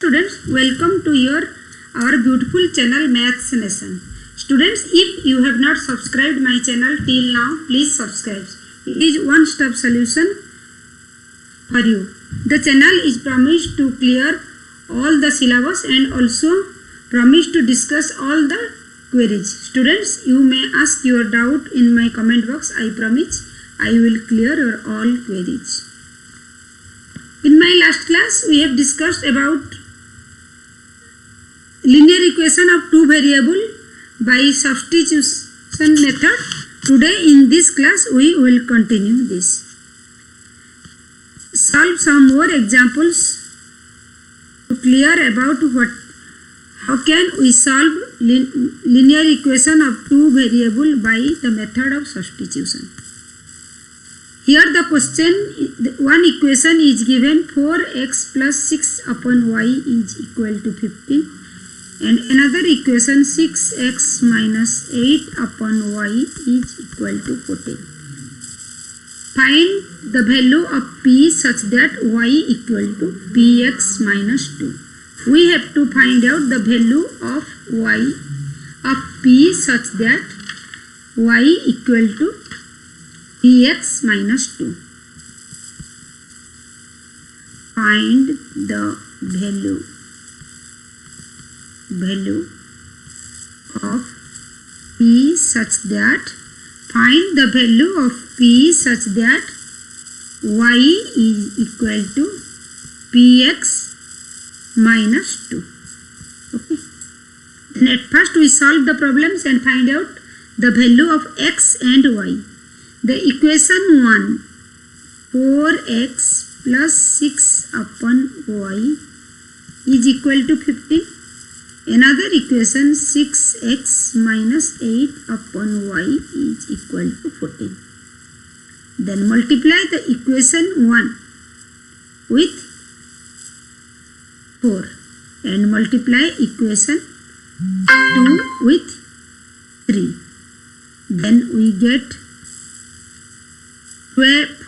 Students, welcome to our beautiful channel Maths Nation. Students, if you have not subscribed my channel till now, please subscribe. It is one-step solution for you. The channel is promised to clear all the syllabus and also promise to discuss all the queries. Students, you may ask your doubt in my comment box. I promise I will clear your all queries. In my last class, we have discussed about linear equation of two variable by substitution method. Today in this class we will continue this. Solve some more examples to clear about how can we solve linear equation of two variable by the method of substitution. Here the question, one equation is given 4x plus 6 upon y is equal to 15. And another equation 6x minus 8 upon y is equal to 14. Find the value of p such that y equal to px minus 2. We have to find out the value of y of p such that y equal to px minus 2. Find the value of p such that y is equal to px minus 2. Okay. Then at first we solve the problems and find out the value of x and y. The equation 1, 4x plus 6 upon y is equal to 15. Another equation 6x minus 8 upon y is equal to 14. Then multiply the equation 1 with 4 and multiply equation 2 with 3. Then we get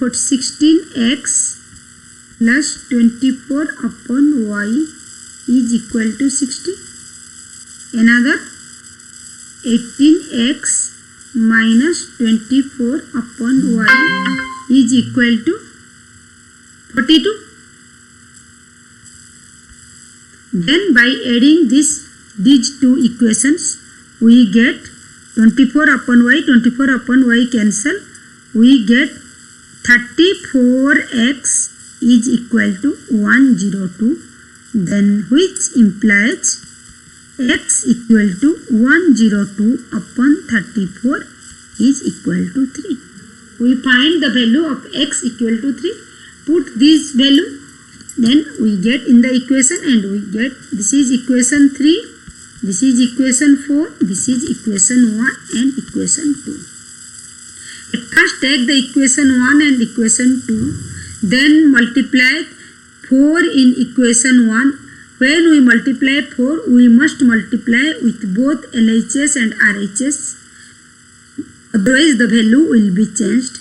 16x plus 24 upon y is equal to 60. Another 18x minus 24 upon y is equal to 42. Then by adding these two equations, we get 24 upon y cancel. We get 34x is equal to 102. Then which implies x equal to 102 upon 34 is equal to 3. We find the value of x equal to 3. Put this value, then we get in the equation and we get this is equation 3, this is equation 4, this is equation 1 and equation 2. At first take the equation 1 and equation 2, then multiply 4 in equation 1. When we multiply 4, we must multiply with both LHS and RHS. Otherwise, the value will be changed.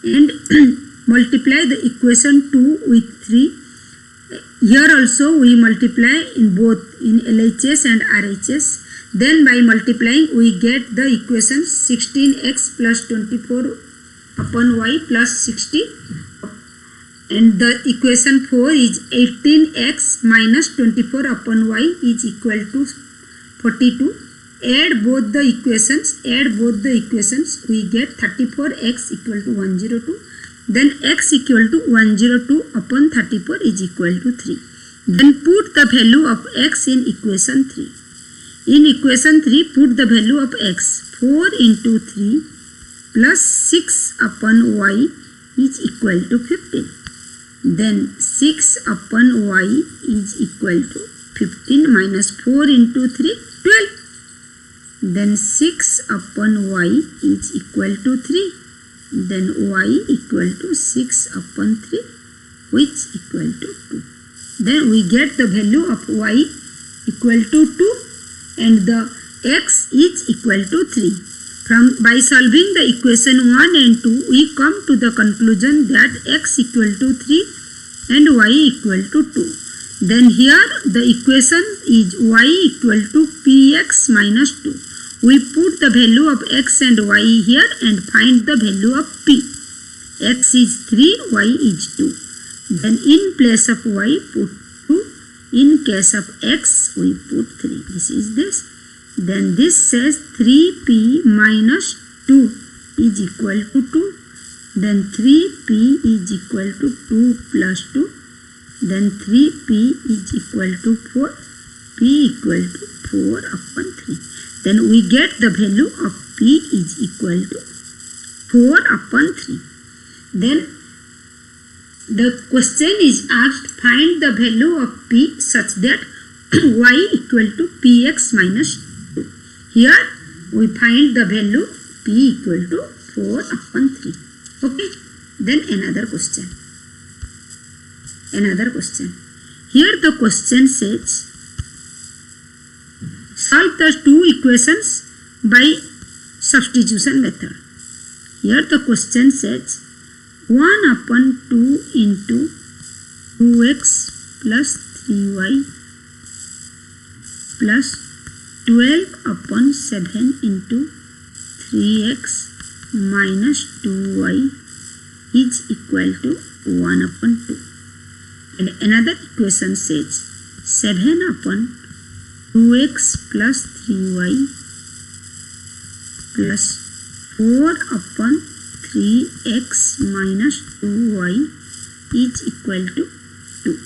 And multiply the equation 2 with 3. Here also we multiply in both in LHS and RHS. Then by multiplying, we get the equation 16x plus 24 upon y plus 60. And the equation 4 is 18x minus 24 upon y is equal to 42. Add both the equations, we get 34x equal to 102. Then x equal to 102 upon 34 is equal to 3. Then put the value of x in equation 3. In equation 3, put the value of x. 4 into 3 plus 6 upon y is equal to 15. Then 6 upon y is equal to 15 minus 4 into 3, 12. Then 6 upon y is equal to 3. Then y equal to 6 upon 3, which equal to 2. Then we get the value of y equal to 2 and the x is equal to 3. By solving the equation 1 and 2, we come to the conclusion that x equal to 3 and y equal to 2. Then here the equation is y equal to px minus 2. We put the value of x and y here and find the value of p. X is 3, y is 2. Then in place of y put 2. In case of x we put 3. This is this. Then this says 3p minus 2 is equal to 2. Then 3p is equal to 2 plus 2. Then 3p is equal to 4. P equal to 4 upon 3. Then we get the value of p is equal to 4 upon 3. Then the question is asked, find the value of p such that y equal to px minus 2. Here we find the value p equal to 4 upon 3. Okay. Then another question. Here the question says, solve the two equations by substitution method. Here the question says 1 upon 2 into 2x plus 3y plus 12 upon 7 into 3x minus 2y is equal to 1 upon 2. And another equation says 7 upon 2x plus 3y plus 4 upon 3x minus 2y is equal to 2.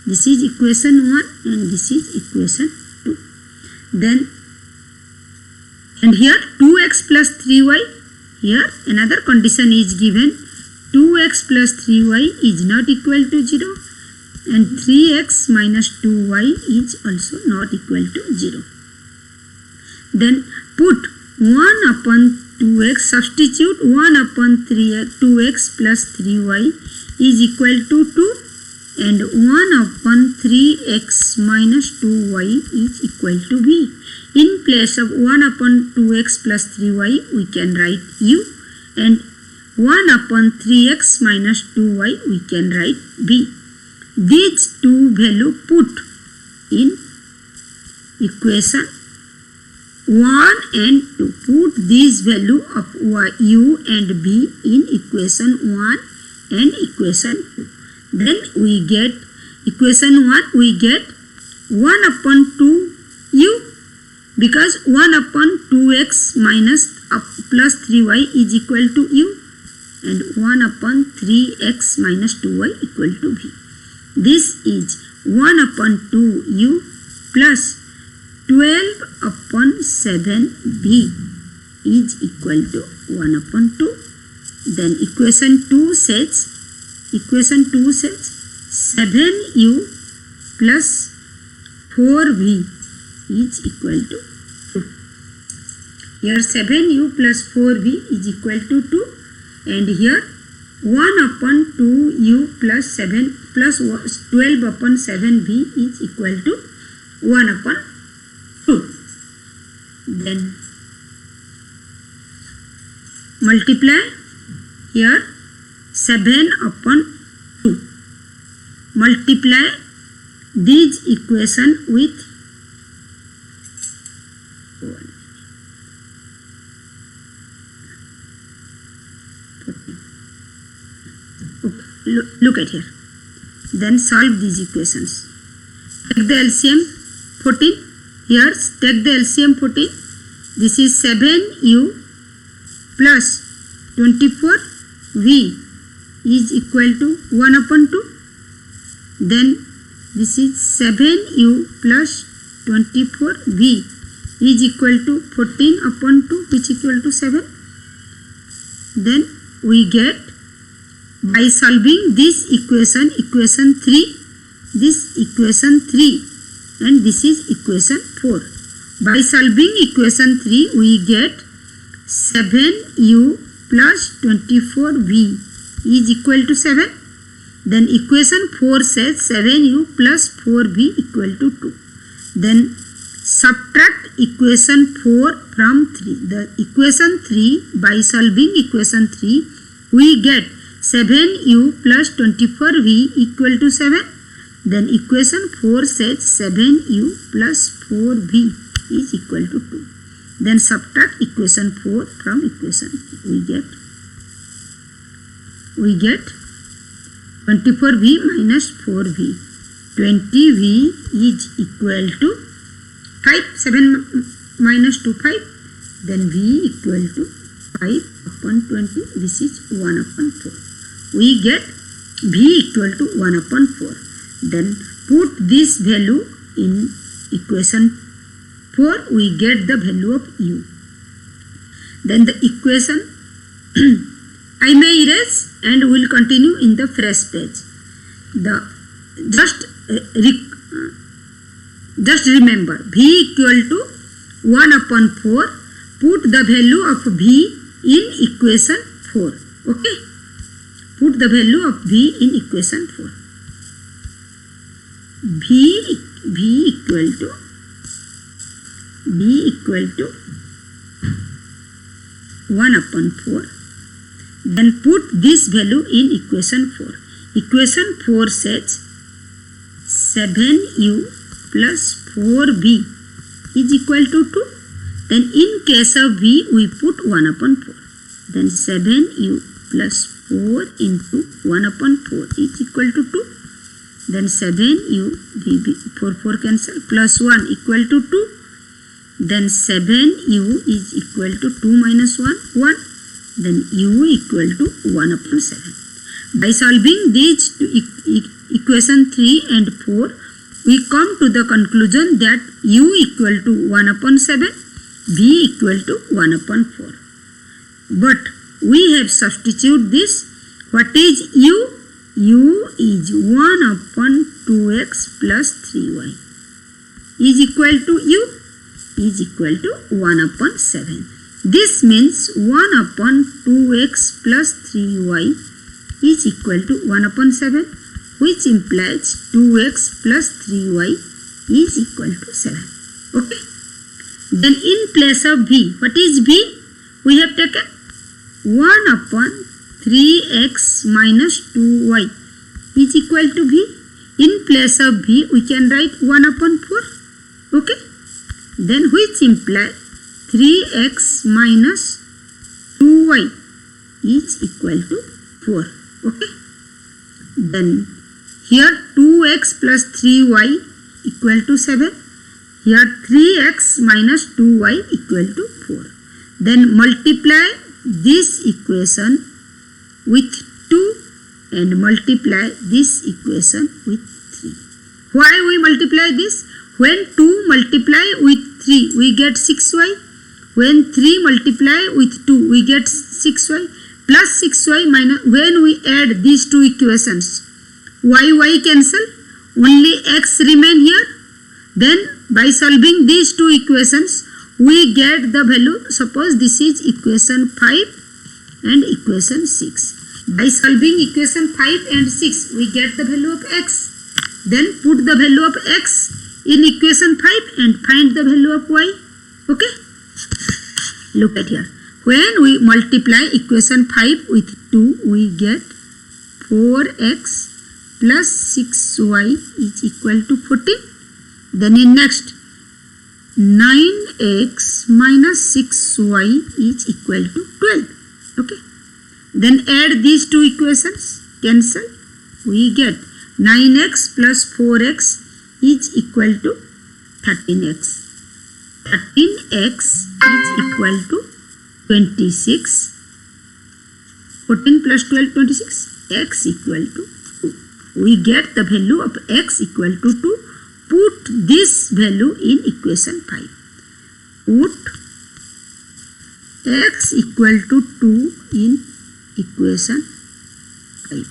This is equation 1 and this is equation 2. Then, and here 2x plus 3y, here another condition is given, 2x plus 3y is not equal to 0 and 3x minus 2y is also not equal to 0. Then put 1 upon 2x, substitute 1 upon 2x plus 3y is equal to 2 and 1 upon 3x minus 2y is equal to b. In place of 1 upon 2x plus 3y we can write u and 1 upon 3x minus 2y we can write b. These two value put in equation 1 and 2. Put this value of u and b in equation 1 and equation 2. Then we get equation 1, we get 1 upon 2 u because 1 upon 2x minus plus 3y is equal to u and 1 upon 3x minus 2y equal to b. This is 1 upon 2u plus 12 upon 7b is equal to 1 upon 2. Then equation 2 says 7u plus 4v is equal to 2. Here 7u plus 4v is equal to 2 and here 1 upon 2u plus 7 plus 12 upon 7v is equal to 1 upon 2. Then multiply here 7 upon 2. Multiply this equation with 1. Look at here. Then solve these equations. Take the LCM 14. Here take the LCM 14. This is 7u plus 24v is equal to 1 upon 2. Then this is 7u plus 24v is equal to 14 upon 2 which equal to 7. Then we get by solving this equation, equation 3, this equation 3 and this is equation 4. By solving equation 3 we get 7u plus 24v is equal to 7. Then equation 4 says 7u plus 4v equal to 2. Then subtract equation 4 from 3. The equation 3, by solving equation 3 we get 7u plus 24v equal to 7. Then equation 4 says 7u plus 4v is equal to 2. Then subtract equation 4 from equation. We get 24v minus 4v. 20v is equal to 5. 7 minus 2, 5. Then v equal to 5 upon 20. This is 1 upon 4. We get v equal to 1 upon 4. Then put this value in equation 4. We get the value of u. Then the equation I may erase and will continue in the fresh page. Just remember v equal to 1 upon 4. Put the value of v in equation 4. Okay. Put the value of v in equation 4. V equal to 1 upon 4. Then put this value in equation 4. Equation 4 says 7u plus 4v is equal to 2. Then in case of v, we put 1 upon 4. Then 7u plus 4 into 1 upon 4 is equal to 2. Then 7u, 4 cancel, plus 1 equal to 2. Then 7u is equal to 2 minus 1, 1. Then u equal to 1 upon 7. By solving these equation 3 and 4, we come to the conclusion that u equal to 1 upon 7, v equal to 1 upon 4. But we have substituted this. What is u? U is 1 upon 2x plus 3y is equal to u is equal to 1 upon 7. This means 1 upon 2x plus 3y is equal to 1 upon 7, which implies 2x plus 3y is equal to 7. Okay. Then in place of v, what is v? We have taken 1 upon 3x minus 2y is equal to v. In place of v, we can write 1 upon 4. Okay. Then which imply 3x minus 2y is equal to 4. Okay. Then here 2x plus 3y equal to 7. Here 3x minus 2y equal to 4. Then multiply this equation with 2 and multiply this equation with 3. Why we multiply this? When 2 multiply with 3, we get 6y. When 3 multiply with 2, we get 6y plus 6y minus. When we add these two equations, y cancel, only x remain here. Then by solving these two equations, we get the value. Suppose this is equation 5 and equation 6. By solving equation 5 and 6, we get the value of x. Then put the value of x in equation 5 and find the value of y. Okay. Look at here. When we multiply equation 5 with 2, we get 4x plus 6y is equal to 14. Then in next, 9x minus 6y is equal to 12. Okay. Then add these two equations, cancel. We get 9x plus 4x is equal to 13x. 13x is equal to 26. 14 plus 12, 26. X equal to 2. We get the value of x equal to 2. Put this value in equation 5. Put x equal to 2 in equation 5.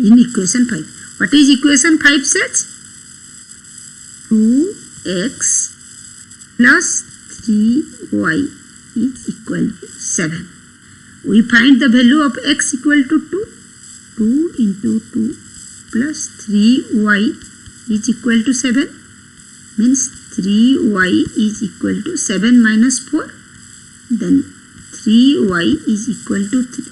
In equation 5. What is equation 5 says? 2x plus 3y is equal to 7. We find the value of x equal to 2. 2 into 2 plus 3y is equal to 7. Means 3y is equal to 7 minus 4. Then 3y is equal to 3.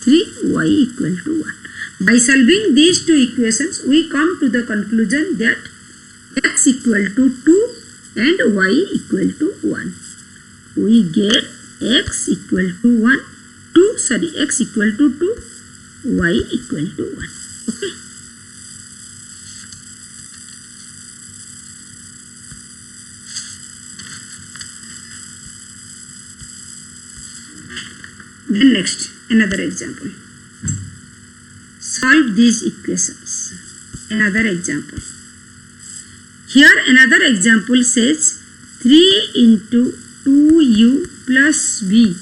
3y equal to 1. By solving these two equations, we come to the conclusion that x equal to 2 and y equal to 1. We get x equal to 2, x equal to 2, y equal to 1. Okay. Then next, another example. Solve these equations. Another example. Here another example says 3 into 2u plus v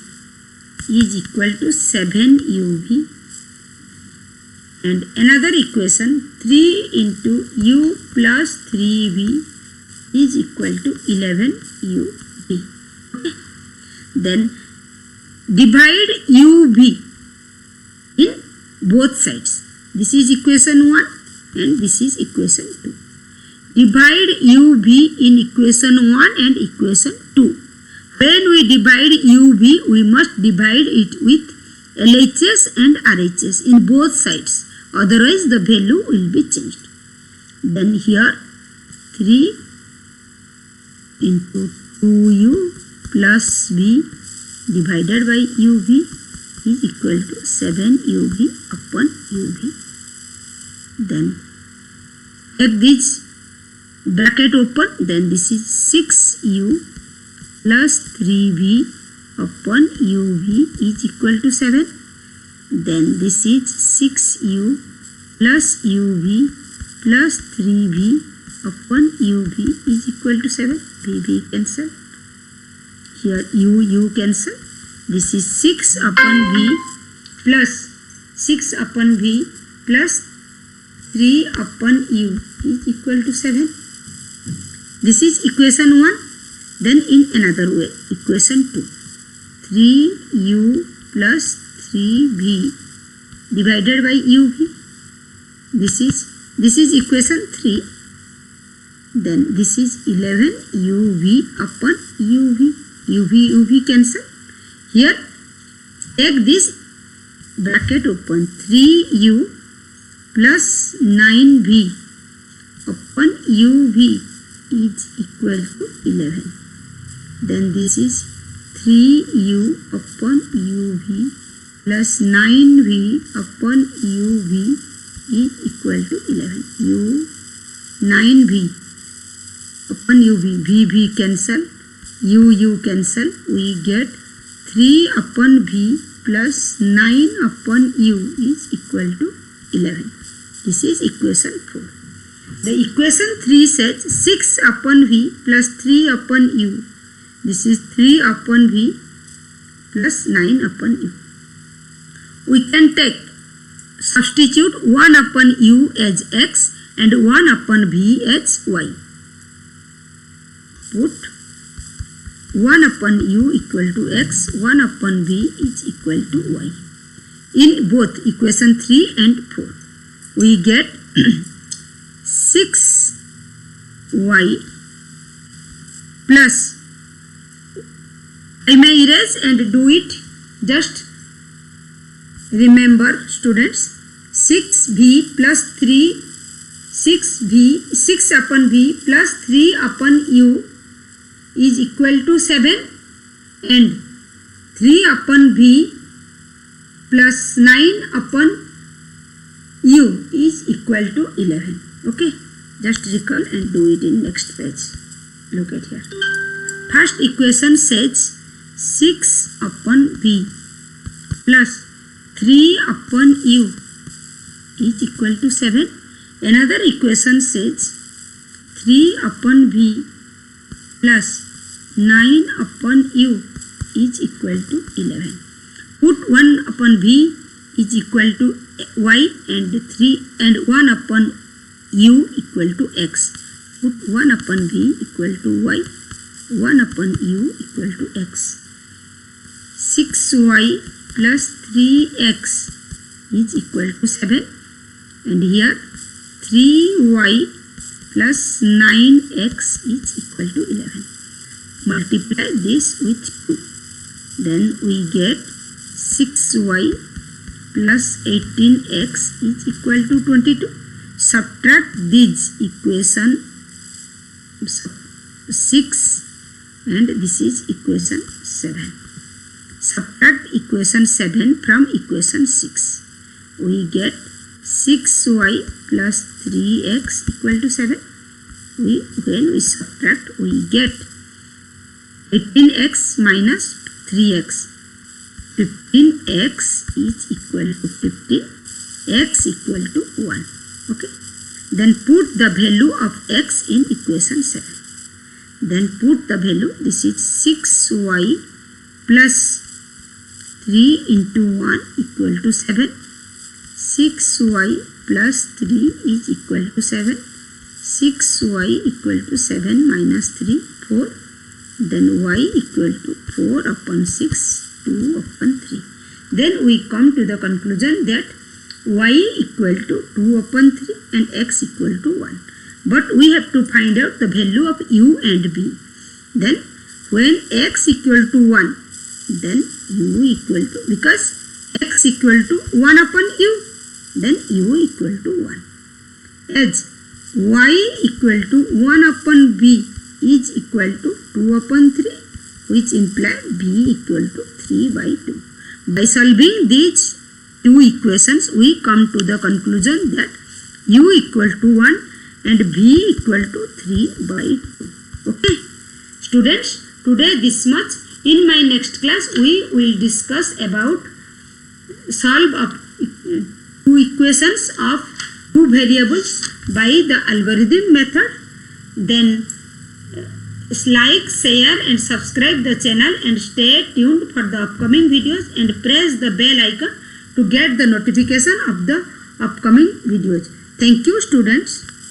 is equal to 7uv. And another equation 3 into u plus 3v is equal to 11uv. Okay. Then divide uv in both sides. This is equation 1 and this is equation 2. Divide uv in equation 1 and equation 2. When we divide uv, we must divide it with LHS and RHS in both sides. Otherwise the value will be changed. Then here 3 into 2u plus v divided by uv is equal to 7uv upon uv. Then take this bracket open, then this is 6u plus 3v upon uv is equal to 7. Then this is 6u plus uv plus 3v upon uv is equal to 7. v cancel. Here u cancel. This is 6 upon v plus 6 upon v plus 3 upon u is equal to 7. This is equation 1. Then in another way, equation 2. 3u plus 3v divided by uv. This is equation 3. Then this is 11uv upon uv. uv cancel. Here take this bracket open, 3u plus 9v upon uv is equal to 11. Then this is 3u upon uv plus 9v upon uv is equal to 11. 9v upon uv, v cancel, u cancel, we get 3 upon v plus 9 upon u is equal to 11. This is equation 4. The equation 3 says 6 upon v plus 3 upon u. This is 3 upon v plus 9 upon u. We can substitute 1 upon u as x and 1 upon v as y. Put 1 upon u equal to x, 1 upon v is equal to y. In both equation 3 and 4, we get 6y plus, I may erase and do it, just remember students, 6v plus 3, 6 upon v plus 3 upon u is equal to 7 and 3 upon v plus 9 upon u is equal to 11. Okay, just recall and do it in next page. Look at here. First equation says 6 upon v plus 3 upon u is equal to 7. Another equation says 3 upon v plus 9 upon u is equal to 11. Put 1 upon v is equal to y and 1 upon u equal to x. Put 1 upon v equal to y, 1 upon u equal to x. 6y plus 3x is equal to 7, and here 3y plus 9x is equal to 11. Multiply this with 2. Then we get 6y plus 18x is equal to 22. Subtract these equation 6 and this is equation 7. Subtract equation 7 from equation 6. We get 6y plus 3x equal to 7. When we subtract, we get 18x minus 3x. 15x is equal to 15. X equal to 1. Okay. Then put the value of x in equation 7. Then put the value. This is 6y plus 3 into 1 equal to 7. 6y plus 3 is equal to 7. 6y equal to 7 minus 3, 4. Then y equal to 4 upon 6, 2 upon 3. Then we come to the conclusion that y equal to 2 upon 3 and x equal to 1. But we have to find out the value of u and v. Then when x equal to 1, then u equal to, because x equal to 1 upon u, then u equal to 1. As y equal to 1 upon v is equal to 2 upon 3, which implies v equal to 3 by 2. By solving these two equations, we come to the conclusion that u equal to 1 and v equal to 3 by 2. Okay, students, today this much. In my next class, we will discuss about solve of two equations of two variables by the algorithm method. Then like, share and subscribe the channel and stay tuned for the upcoming videos and press the bell icon to get the notification of the upcoming videos. Thank you, students.